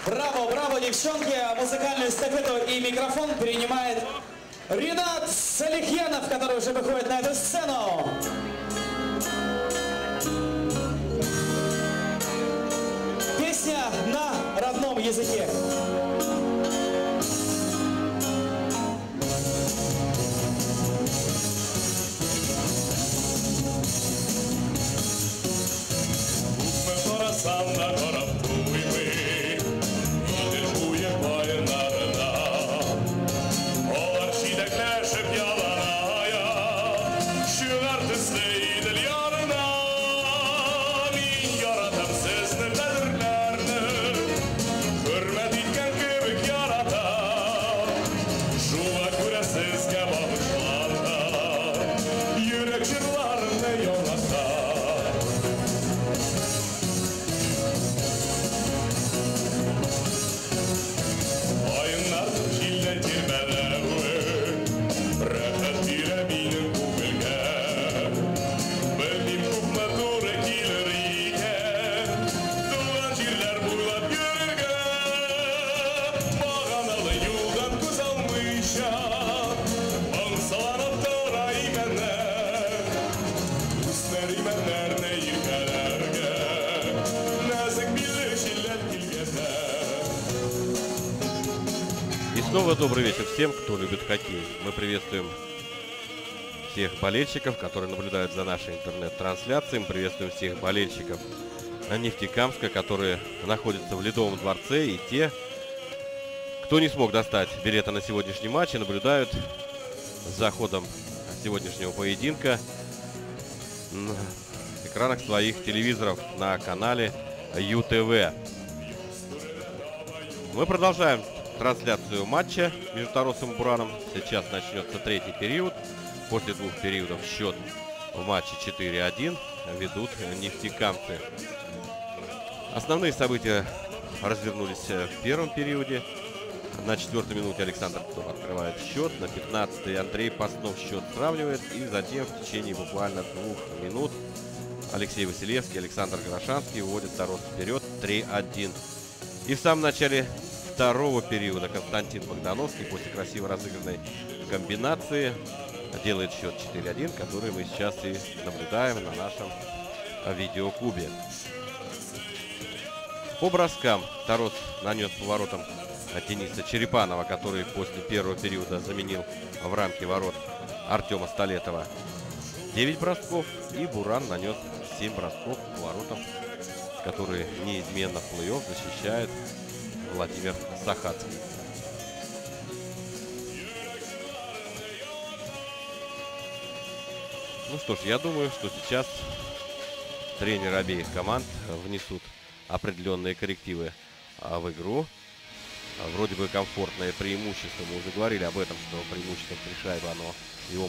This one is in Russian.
Браво, браво, девчонки! Музыкальную эстафету и микрофон принимает Ринат Салихьянов, который уже выходит на эту сцену. Песня на родном языке. И снова добрый вечер всем, кто любит хоккей. Мы приветствуем всех болельщиков, которые наблюдают за нашей интернет-трансляцией. Мы приветствуем всех болельщиков Нефтекамска, которые находятся в Ледовом дворце. И те, кто не смог достать билета на сегодняшний матч, и наблюдают за ходом сегодняшнего поединка на экранах своих телевизоров на канале ЮТВ. Мы продолжаем трансляцию матча между Таросом и Бураном. Сейчас начнется третий период. После двух периодов счет в матче 4-1 ведут нефтекамцы. Основные события развернулись в первом периоде. На 4-й минуте Александр Титов открывает счет. На 15-й Андрей Паснов счет сравнивает. И затем в течение буквально 2 минут Алексей Василевский, Александр Горошанский уводят Тарос вперед 3-1. И в самом начале второго периода Константин Богдановский после красиво разыгранной комбинации делает счет 4-1, который мы сейчас и наблюдаем на нашем видеокубе. По броскам Тарос нанес поворотом Дениса Черепанова, который после первого периода заменил в рамке ворот Артема Столетова 9 бросков, и Буран нанес 7 бросков по воротам, которые неизменно в плей-офф защищает Владимир Сахацкий. Ну что ж, я думаю, что сейчас тренеры обеих команд внесут определенные коррективы в игру. Вроде бы комфортное преимущество. Мы уже говорили об этом, что преимущество при шайбе, оно его